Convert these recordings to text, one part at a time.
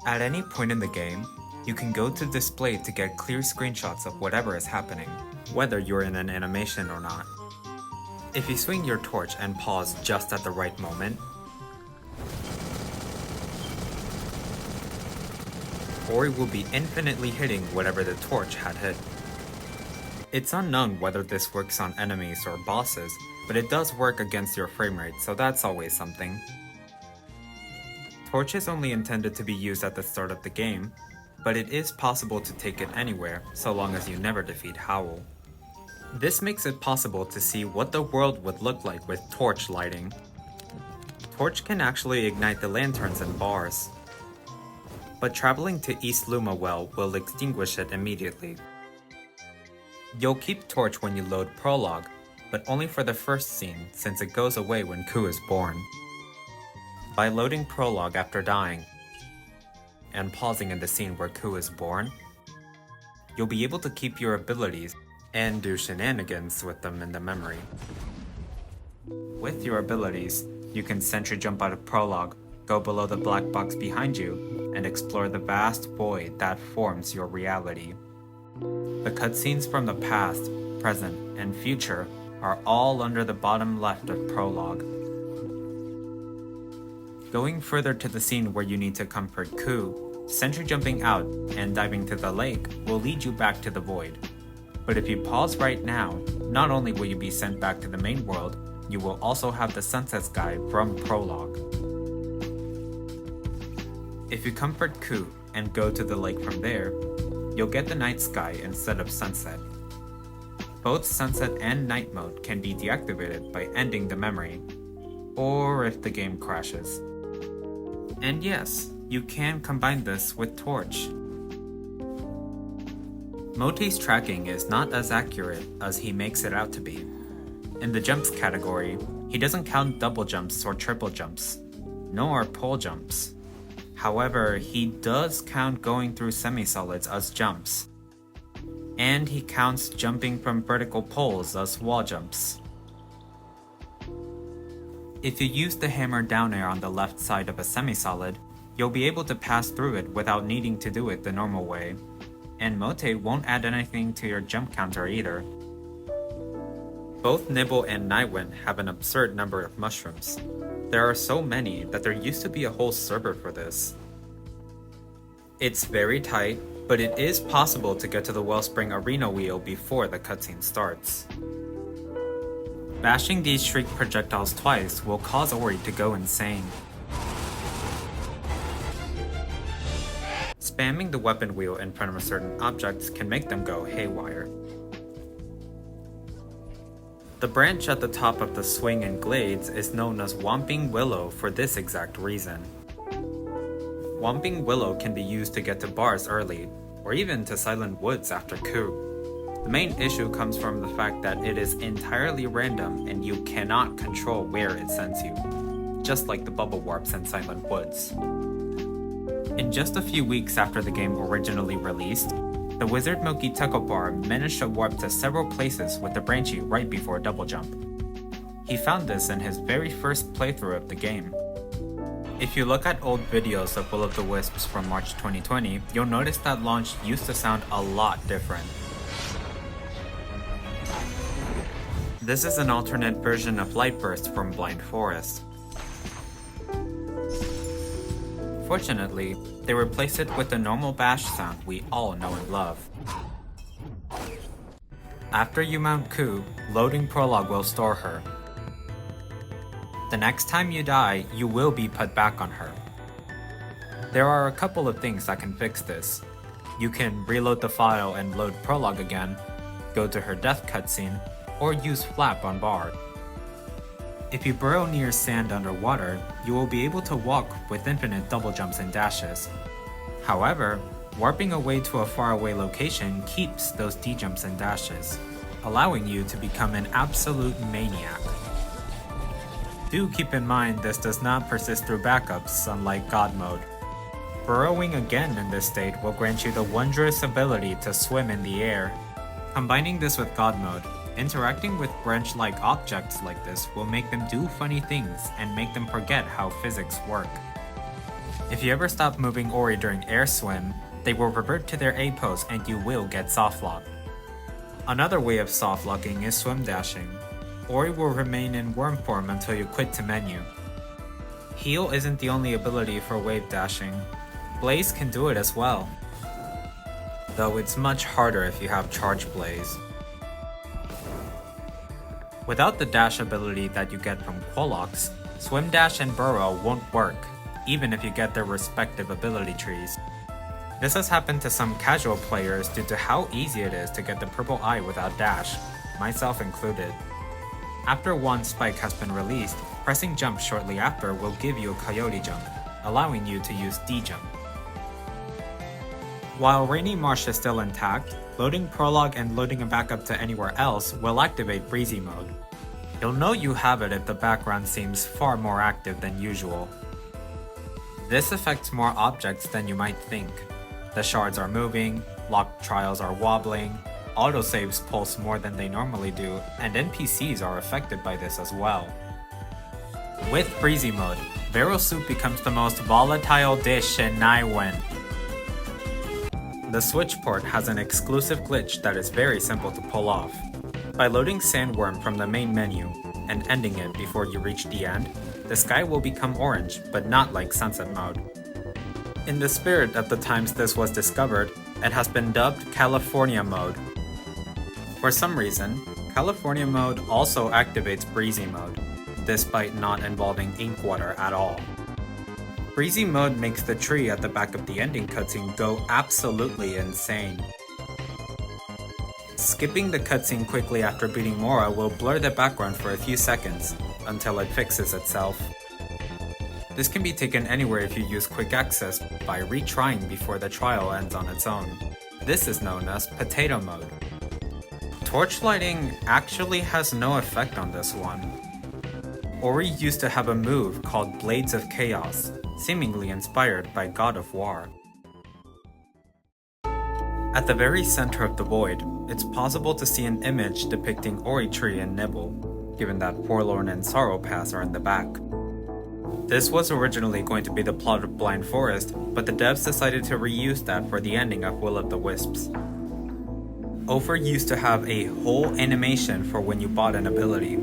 At any point in the game, you can go to display to get clear screenshots of whatever is happening, whether you're in an animation or not. If you swing your torch and pause just at the right moment, OMORI will be infinitely hitting whatever the torch had hit. It's unknown whether this works on enemies or bosses, but it does work against your framerate, so that's always something. Torch is only intended to be used at the start of the game, but it is possible to take it anywhere, so long as you never defeat Howl. This makes it possible to see what the world would look like with torch lighting. Torch can actually ignite the lanterns and bars, but traveling to East Luma Well will extinguish it immediately. You'll keep Torch when you load Prologue, but only for the first scene since it goes away when Ku is born. By loading Prologue after dying, and pausing in the scene where Ku is born, you'll be able to keep your abilities and do shenanigans with them in the memory. With your abilities, you can sentry jump out of Prologue, go below the black box behind you, and explore the vast void that forms your reality. The cutscenes from the past, present, and future are all under the bottom left of Prologue. Going further to the scene where you need to comfort Ku, sentry jumping out and diving to the lake will lead you back to the void. But if you pause right now, not only will you be sent back to the main world, you will also have the Sunset Sky from Prologue. If you comfort Ku and go to the lake from there, you'll get the night sky instead of sunset. Both sunset and night mode can be deactivated by ending the memory, or if the game crashes. And yes, you can combine this with Torch. Mote's tracking is not as accurate as he makes it out to be. In the jumps category, he doesn't count double jumps or triple jumps, nor pole jumps. However, he does count going through semi-solids as jumps. And he counts jumping from vertical poles as wall jumps. If you use the hammer down air on the left side of a semi-solid, you'll be able to pass through it without needing to do it the normal way. And Mote won't add anything to your jump counter either. Both Nibble and Nightwind have an absurd number of mushrooms. There are so many that there used to be a whole server for this. It's very tight, but it is possible to get to the Wellspring Arena wheel before the cutscene starts. Bashing these Shriek projectiles twice will cause OMORI to go insane. Spamming the weapon wheel in front of certain objects can make them go haywire. The branch at the top of the swing and glades is known as Whomping Willow for this exact reason. Whomping Willow can be used to get to bars early, or even to Silent Woods after Ku. The main issue comes from the fact that it is entirely random and you cannot control where it sends you, just like the bubble warps in Silent Woods. In just a few weeks after the game originally released, the Wizard Milky Bar managed to warp to several places with the Branchy right before double jump. He found this in his very first playthrough of the game. If you look at old videos of Will of the Wisps from March 2020, you'll notice that launch used to sound a lot different. This is an alternate version of Lightburst from Blind Forest. Fortunately, they replaced it with the normal bash sound we all know and love. After you mount Ku, loading Prologue will store her. The next time you die, you will be put back on her. There are a couple of things that can fix this. You can reload the file and load Prologue again, go to her death cutscene, or use Flap on Bar. If you burrow near sand underwater, you will be able to walk with infinite double jumps and dashes. However, warping away to a faraway location keeps those D-jumps and dashes, allowing you to become an absolute maniac. Do keep in mind this does not persist through backups, unlike God Mode. Burrowing again in this state will grant you the wondrous ability to swim in the air. Combining this with God Mode, interacting with branch-like objects like this will make them do funny things and make them forget how physics work. If you ever stop moving Ori during air swim, they will revert to their A pose and you will get soft lock. Another way of soft locking is swim dashing. Ori will remain in worm form until you quit to menu. Heal isn't the only ability for wave dashing. Blaze can do it as well, though it's much harder if you have Charge Blaze. Without the dash ability that you get from Quolox, Swim Dash and Burrow won't work, even if you get their respective ability trees. This has happened to some casual players due to how easy it is to get the purple eye without dash, myself included. After one spike has been released, pressing jump shortly after will give you a coyote jump, allowing you to use D-jump. While Rainy Marsh is still intact, loading Prologue and loading it back up to anywhere else will activate Breezy mode. You'll know you have it if the background seems far more active than usual. This affects more objects than you might think. The shards are moving, locked trials are wobbling, autosaves pulse more than they normally do, and NPCs are affected by this as well. With Breezy mode, Vero Soup becomes the most volatile dish in Naiwen. The switch port has an exclusive glitch that is very simple to pull off. By loading Sandworm from the main menu and ending it before you reach the end, the sky will become orange, but not like sunset mode. In the spirit of the times this was discovered, it has been dubbed California mode. For some reason, California mode also activates Breezy mode, despite not involving ink water at all. Breezy mode makes the tree at the back of the ending cutscene go absolutely insane. Skipping the cutscene quickly after beating Mora will blur the background for a few seconds, until it fixes itself. This can be taken anywhere if you use quick access by retrying before the trial ends on its own. This is known as potato mode. Torchlighting actually has no effect on this one. Ori used to have a move called Blades of Chaos, seemingly inspired by God of War. At the very center of the void, it's possible to see an image depicting Ori Tree and Nibble, given that Forlorn and Sorrow Pass are in the back. This was originally going to be the plot of Blind Forest, but the devs decided to reuse that for the ending of Will of the Wisps. Over used to have a whole animation for when you bought an ability.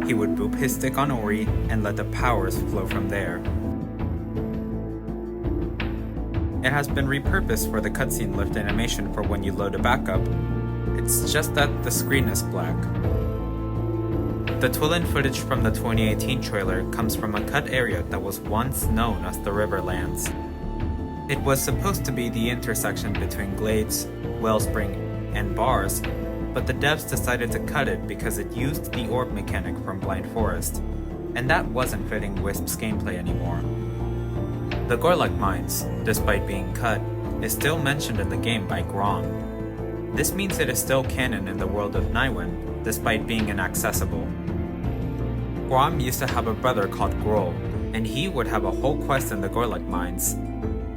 He would boop his stick on Ori and let the powers flow from there. It has been repurposed for the cutscene lift animation for when you load a backup. It's just that the screen is black. The Twilin footage from the 2018 trailer comes from a cut area that was once known as the Riverlands. It was supposed to be the intersection between Glades, Wellspring, and Bars, but the devs decided to cut it because it used the orb mechanic from Blind Forest, and that wasn't fitting Wisps gameplay anymore. The Gorlek Mines, despite being cut, is still mentioned in the game by Grom. This means it is still canon in the world of Naiwen, despite being inaccessible. Grom used to have a brother called Grol, and he would have a whole quest in the Gorlek Mines.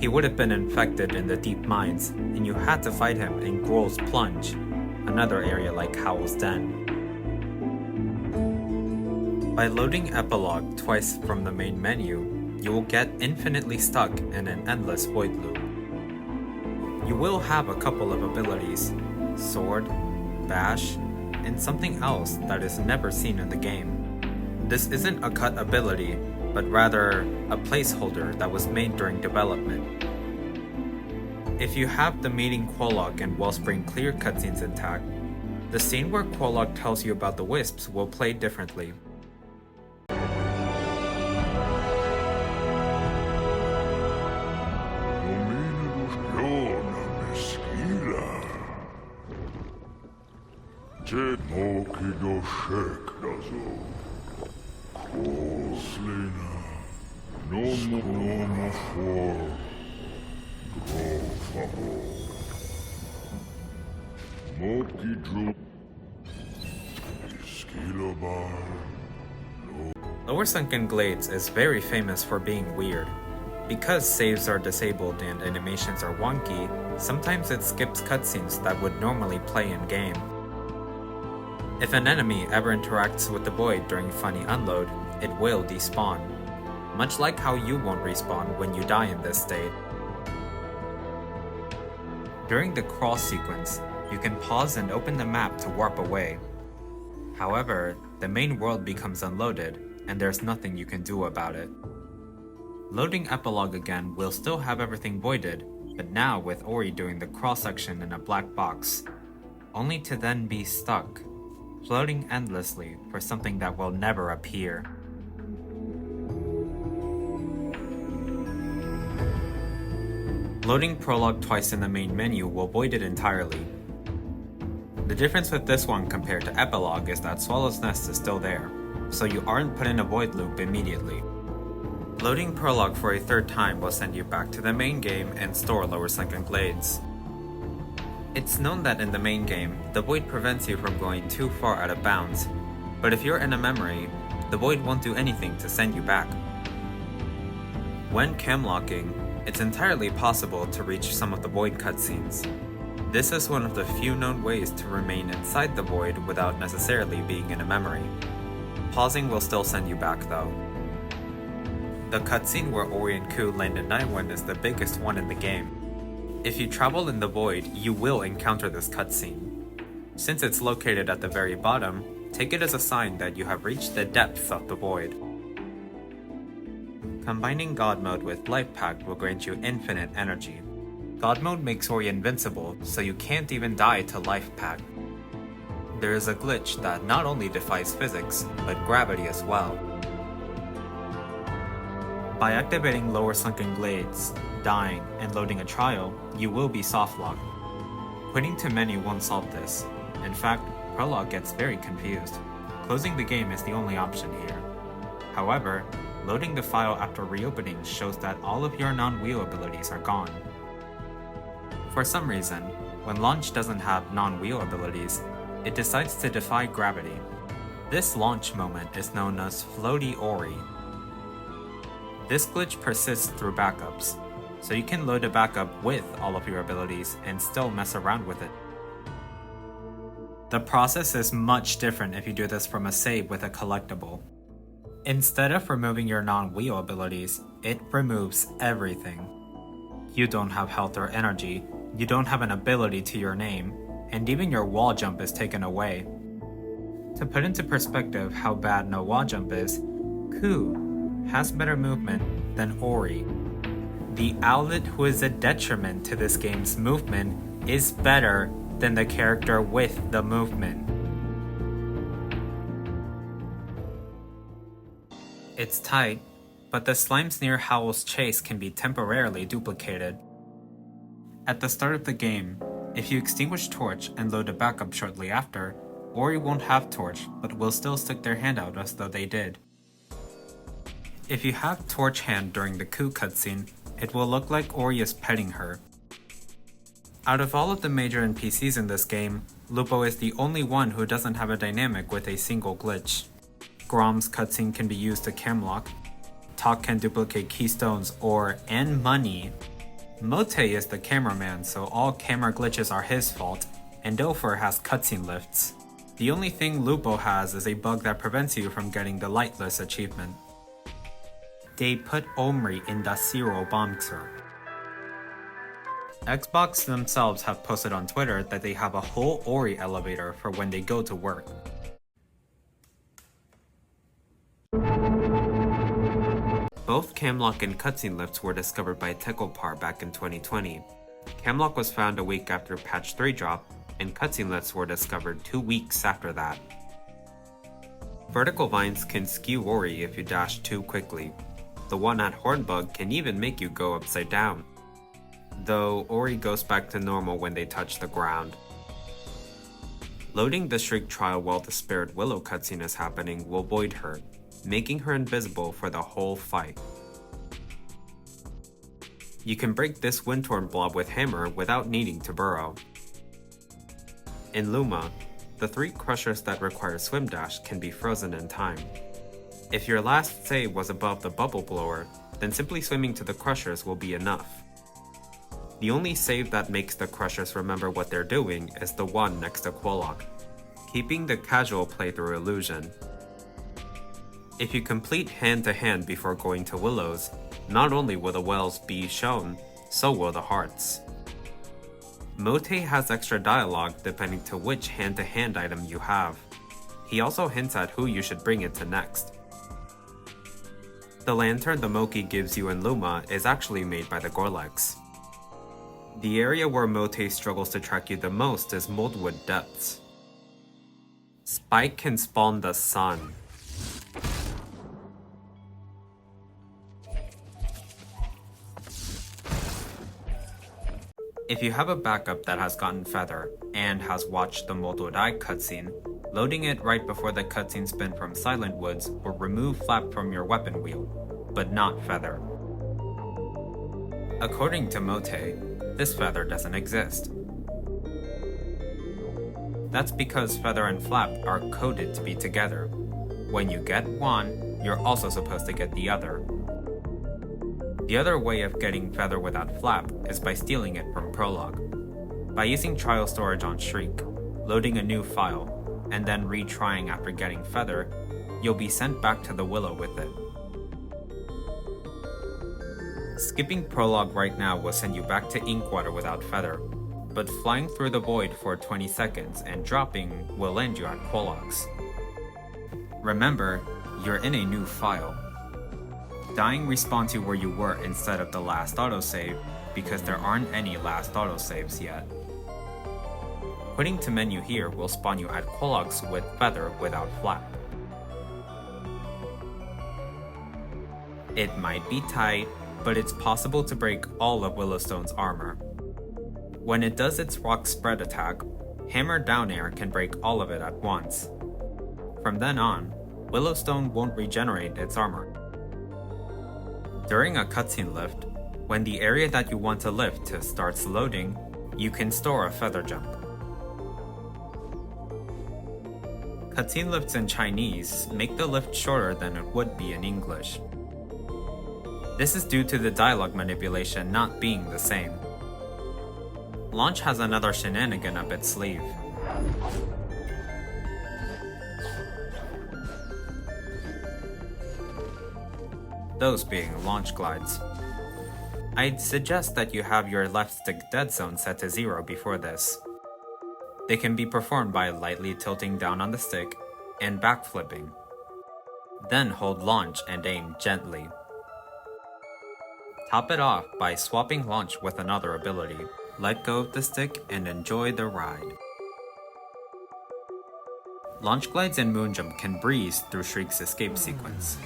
He would have been infected in the deep mines, and you had to fight him in Grol's Plunge, another area like Howl's Den. By loading Epilogue twice from the main menu, you will get infinitely stuck in an endless void loop. You will have a couple of abilities, Sword, Bash, and something else that is never seen in the game. This isn't a cut ability, but rather a placeholder that was made during development. If you have the meeting Quolock and Wellspring Clear cutscenes intact, the scene where Quolock tells you about the Wisps will play differently. Lower Sunken Glades is very famous for being weird. Because saves are disabled and animations are wonky, sometimes it skips cutscenes that would normally play in-game. If an enemy ever interacts with the void during funny unload, it will despawn. much like how you won't respawn when you die in this state. During the crawl sequence, you can pause and open the map to warp away. However, the main world becomes unloaded, and there's nothing you can do about it. Loading Epilogue again will still have everything voided, but now with Ori doing the crawl section in a black box, only to then be stuck, floating endlessly for something that will never appear. Loading Prologue twice in the main menu will void it entirely. The difference with this one compared to Epilogue is that Swallow's Nest is still there, so you aren't put in a void loop immediately. Loading Prologue for a third time will send you back to the main game and store Lower Sunken Glades. It's known that in the main game, the void prevents you from going too far out of bounds, but if you're in a memory, the void won't do anything to send you back. When camlocking, it's entirely possible to reach some of the void cutscenes. This is one of the few known ways to remain inside the void without necessarily being in a memory. Pausing will still send you back though. The cutscene where Ori and Ku land in Nightwind is the biggest one in the game. If you travel in the void, you will encounter this cutscene. Since it's located at the very bottom, take it as a sign that you have reached the depths of the void. Combining God Mode with Life Pack will grant you infinite energy. God Mode makes Ori invincible, so you can't even die to Life Pack. There is a glitch that not only defies physics, but gravity as well. By activating Lower Sunken Glades, dying, and loading a trial, you will be softlocked. Quitting to menu won't solve this. In fact, Prologue gets very confused. Closing the game is the only option here. However, loading the file after reopening shows that all of your non-wheel abilities are gone. For some reason, when Launch doesn't have non-wheel abilities, it decides to defy gravity. This launch moment is known as Floaty Ori. This glitch persists through backups, so you can load a backup with all of your abilities and still mess around with it. The process is much different if you do this from a save with a collectible. Instead of removing your non-wheel abilities, it removes everything. You don't have health or energy, you don't have an ability to your name, and even your wall jump is taken away. To put into perspective how bad no wall jump is, Ku has better movement than Ori. The owlet who is a detriment to this game's movement is better than the character with the movement. It's tight, but the slimes near Howl's Chase can be temporarily duplicated. At the start of the game, if you extinguish Torch and load a backup shortly after, Ori won't have Torch, but will still stick their hand out as though they did. If you have Torch hand during the Ku cutscene, it will look like Ori is petting her. Out of all of the major NPCs in this game, Lupo is the only one who doesn't have a dynamic with a single glitch. Grom's cutscene can be used to camlock, Talk can duplicate keystones and money. Mote is the cameraman, so all camera glitches are his fault, and Dofer has cutscene lifts. The only thing Lupo has is a bug that prevents you from getting the Lightless achievement. They put OMORI in the Zero Bombser. Xbox themselves have posted on Twitter that they have a whole Ori elevator for when they go to work. Both camlock and cutscene lifts were discovered by Tekopar back in 2020. Camlock was found a week after patch 3 drop, and cutscene lifts were discovered 2 weeks after that. Vertical vines can skew Ori if you dash too quickly. The one at Hornbug can even make you go upside down. Though Ori goes back to normal when they touch the ground. Loading the Shriek trial while the Spirit Willow cutscene is happening will void her, making her invisible for the whole fight. You can break this Windtorn blob with Hammer without needing to burrow. In Luma, the 3 crushers that require swim dash can be frozen in time. If your last save was above the bubble blower, then simply swimming to the crushers will be enough. The only save that makes the crushers remember what they're doing is the one next to Quolok, keeping the casual playthrough illusion. If you complete hand-to-hand before going to Willows, not only will the wells be shown, so will the hearts. Mote has extra dialogue depending to which hand-to-hand item you have. He also hints at who you should bring it to next. The lantern the Moki gives you in Luma is actually made by the Gorlex. The area where Mote struggles to track you the most is Moldwood Depths. Spike can spawn the sun. If you have a backup that has gotten Feather and has watched the Moldwood Eye cutscene, loading it right before the cutscene spin from Silent Woods will remove Flap from your weapon wheel, but not Feather. According to Mote, this Feather doesn't exist. That's because Feather and Flap are coded to be together. When you get one, you're also supposed to get the other. The other way of getting Feather without Flap is by stealing it from Prologue. By using trial storage on Shriek, loading a new file, and then retrying after getting Feather, you'll be sent back to the Willow with it. Skipping Prologue right now will send you back to Inkwater without Feather, but flying through the void for 20 seconds and dropping will land you at Quolox. Remember, you're in a new file. Dying respawns you where you were instead of the last autosave, because there aren't any last autosaves yet. Quitting to menu here will spawn you at Quolox with Feather without Flap. It might be tight, but it's possible to break all of Willowstone's armor. When it does its rock spread attack, Hammer Down Air can break all of it at once. From then on, Willowstone won't regenerate its armor. During a cutscene lift, when the area that you want to lift starts loading, you can store a Feather Jump. Cutscene lifts in Chinese make the lift shorter than it would be in English. This is due to the dialogue manipulation not being the same. Launch has another shenanigan up its sleeve. Those being launch glides. I'd suggest that you have your left stick dead zone set to 0 before this. They can be performed by lightly tilting down on the stick and backflipping. Then hold launch and aim gently. Top it off by swapping launch with another ability. Let go of the stick and enjoy the ride. Launch glides and moonjump can breeze through Shriek's escape sequence.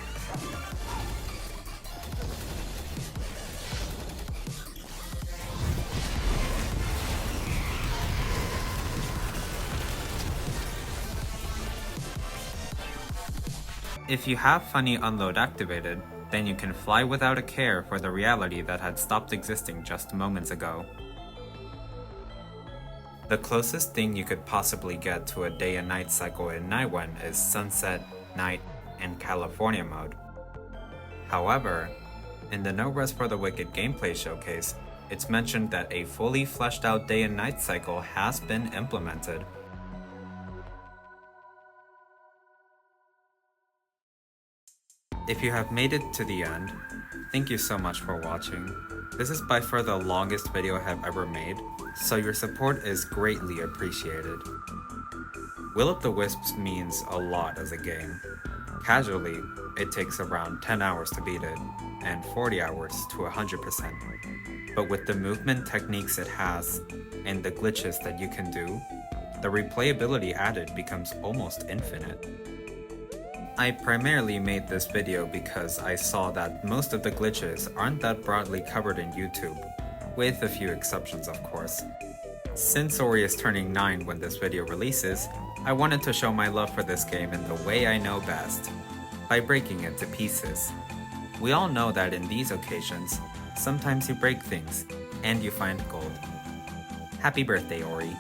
If you have Funny Unload activated, then you can fly without a care for the reality that had stopped existing just moments ago. The closest thing you could possibly get to a day and night cycle in Nightwen is Sunset, Night, and California mode. However, in the No Rest for the Wicked gameplay showcase, it's mentioned that a fully fleshed out day and night cycle has been implemented. If you have made it to the end, thank you so much for watching. This is by far the longest video I have ever made, so your support is greatly appreciated. Will of the Wisps means a lot as a game. Casually, it takes around 10 hours to beat it, and 40 hours to 100%. But with the movement techniques it has, and the glitches that you can do, the replayability added becomes almost infinite. I primarily made this video because I saw that most of the glitches aren't that broadly covered in YouTube, with a few exceptions of course. Since Ori is turning 9 when this video releases, I wanted to show my love for this game in the way I know best, by breaking it to pieces. We all know that in these occasions, sometimes you break things, and you find gold. Happy birthday, Ori.